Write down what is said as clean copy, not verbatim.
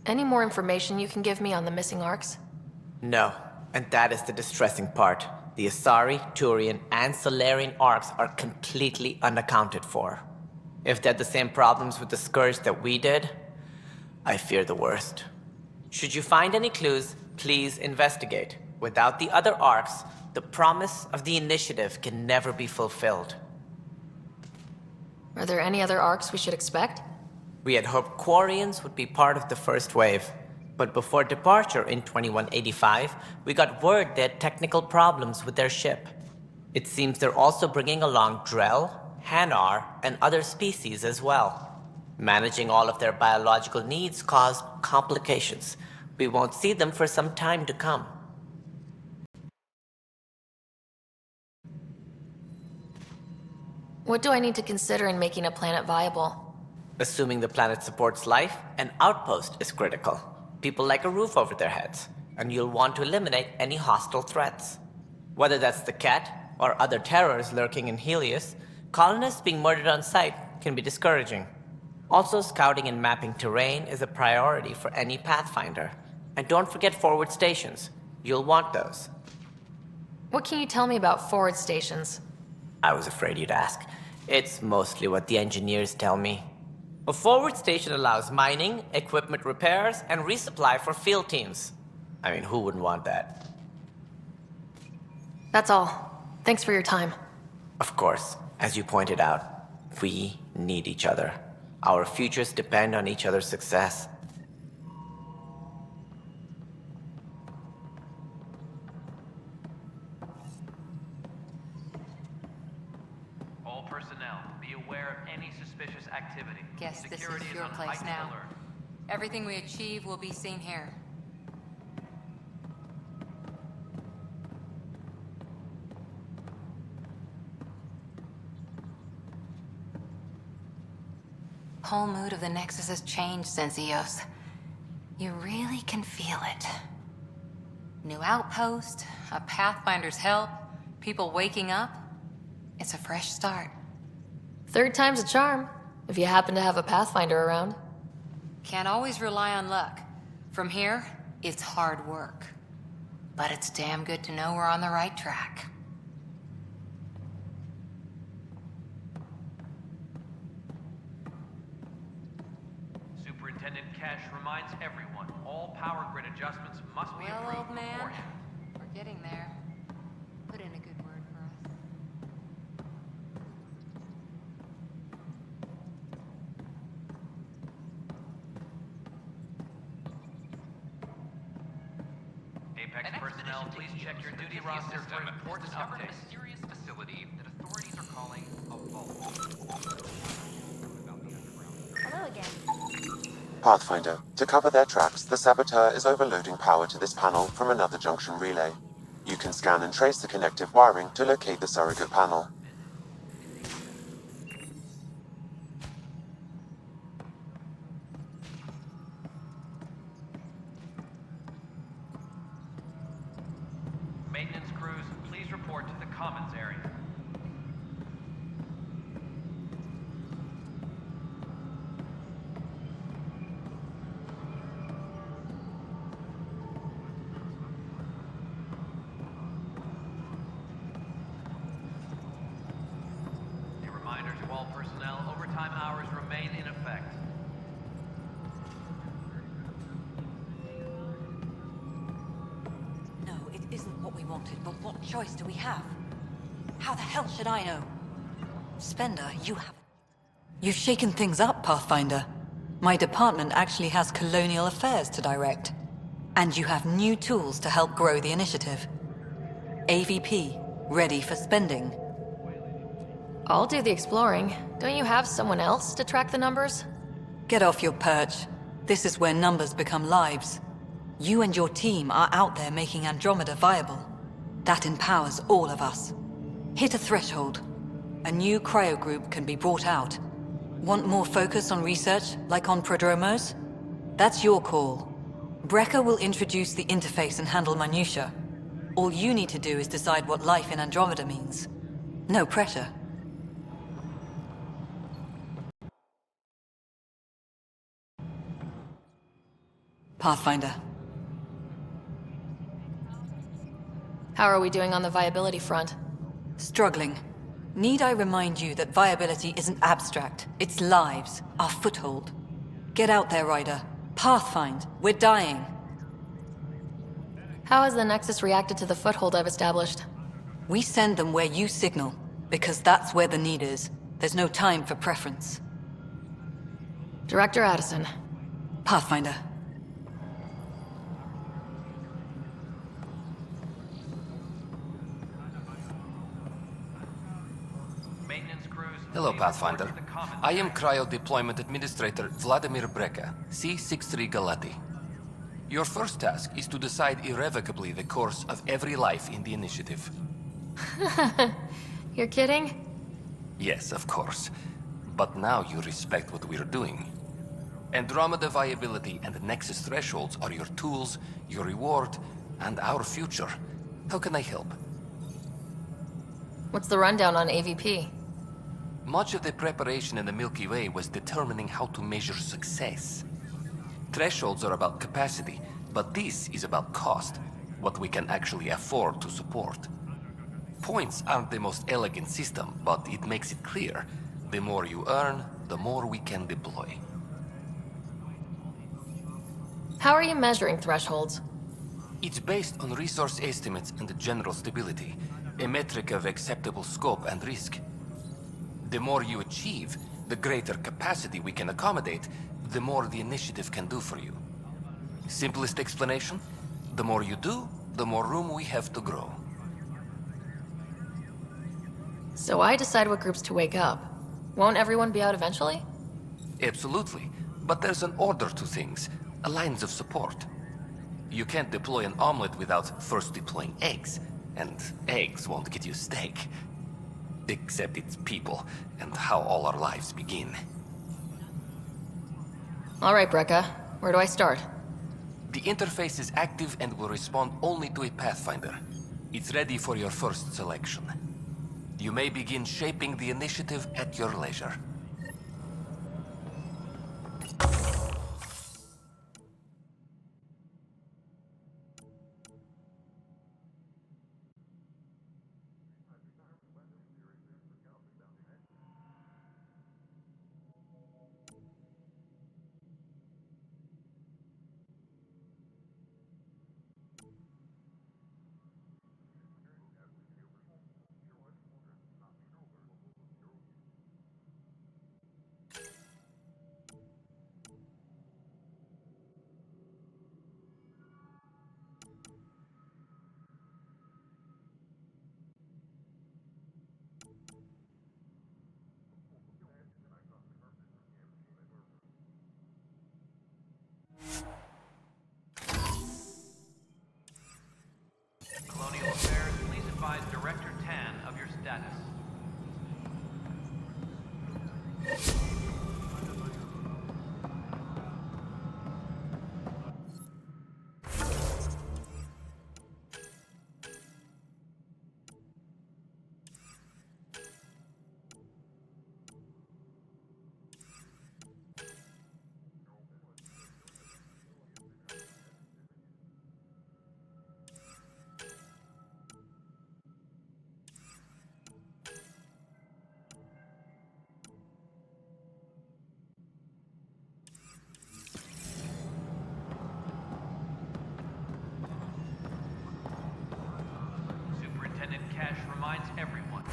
Any more information you can give me on the missing arcs? No, and that is the distressing part. The Asari, Turian, and Solarian arcs are completely unaccounted for. If they had the same problems with the Scourge that we did, I fear the worst. Should you find any clues, please investigate. Without the other arcs, the promise of the Initiative can never be fulfilled. Are there any other arcs we should expect? We had hoped Quarians would be part of the first wave, but before departure in 2185, we got word they had technical problems with their ship. It seems they're also bringing along Drell, Hanar, and other species as well. Managing all of their biological needs caused complications. We won't see them for some time to come. What do I need to consider in making a planet viable? Assuming the planet supports life, an outpost is critical. People like a roof over their heads, and you'll want to eliminate any hostile threats. Whether that's the Ket, or other terrors lurking in Helios, colonists being murdered on sight can be discouraging. Also, scouting and mapping terrain is a priority for any Pathfinder. And don't forget forward stations. You'll want those. What can you tell me about forward stations? I was afraid you'd ask. It's mostly what the engineers tell me. A forward station allows mining, equipment repairs, and resupply for field teams. I mean, who wouldn't want that? That's all. Thanks for your time. Of course, as you pointed out, we need each other. Our futures depend on each other's success. All personnel, be aware of any suspicious activity. Guess this Security is your on place heightened now. alert. Everything we achieve will be seen here. Whole mood of the Nexus has changed since Eos. You really can feel it. New outpost, a Pathfinder's help, people waking up. It's a fresh start. Third time's a charm, if you happen to have a Pathfinder around. Can't always rely on luck. From here, it's hard work. But it's damn good to know we're on the right track. Superintendent Cash reminds everyone, all power grid adjustments must be Well, approved old man, beforehand. we're getting there. Put in a good word for us. Apex personnel, please check your duty roster for important discovered a updates. mysterious facility that authorities are calling a vault. Hello again. Pathfinder, to cover their tracks, the Saboteur is overloading power to this panel from another junction relay. You can scan and trace the connective wiring to locate the surrogate panel. Maintenance crews, please report to the commons area. A reminder to all personnel, overtime hours remain in effect. No, it isn't what we wanted, but what choice do we have? How the hell should I know? Spender, you haven't. You've shaken things up, Pathfinder. My department actually has colonial affairs to direct. And you have new tools to help grow the initiative. AVP, ready for spending. I'll do the exploring. Don't you have someone else to track the numbers? Get off your perch. This is where numbers become lives. You and your team are out there making Andromeda viable. That empowers all of us. Hit a threshold. A new cryo group can be brought out. Want more focus on research, like on Prodromos? That's your call. Brecker will introduce the interface and handle minutiae. All you need to do is decide what life in Andromeda means. No pressure. Pathfinder. How are we doing on the viability front? Struggling. Need I remind you that viability isn't abstract, it's lives, our foothold. Get out there, Ryder. Pathfind, we're dying. How has the Nexus reacted to the foothold I've established? We send them where you signal, because that's where the need is. There's no time for preference. Director Addison. Pathfinder. Maintenance crews. Hello, please report Pathfinder. to the common I am area. Cryo Deployment Administrator Vladimir Breka, C-63 Galati. Your first task is to decide irrevocably the course of every life in the initiative. You're kidding? Yes, of course. But now you respect what we're doing. Andromeda viability and Nexus thresholds are your tools, your reward, and our future. How can I help? What's the rundown on AVP? Much of the preparation in the Milky Way was determining how to measure success. Thresholds are about capacity, but this is about cost, what we can actually afford to support. Points aren't the most elegant system, but it makes it clear. The more you earn, the more we can deploy. How are you measuring thresholds? It's based on resource estimates and general stability, a metric of acceptable scope and risk. The more you achieve, the greater capacity we can accommodate, the more the initiative can do for you. Simplest explanation? The more you do, the more room we have to grow. So I decide what groups to wake up. Won't everyone be out eventually? Absolutely. But there's an order to things, lines of support. You can't deploy an omelet without first deploying eggs, and eggs won't get you steak. Except it's people, and how all our lives begin. All right, Brekka. Where do I start? The interface is active and will respond only to a Pathfinder. It's ready for your first selection. You may begin shaping the initiative at your leisure. Colonial Affairs, please advise Director Tan of your status. Superintendent Cash reminds everyone,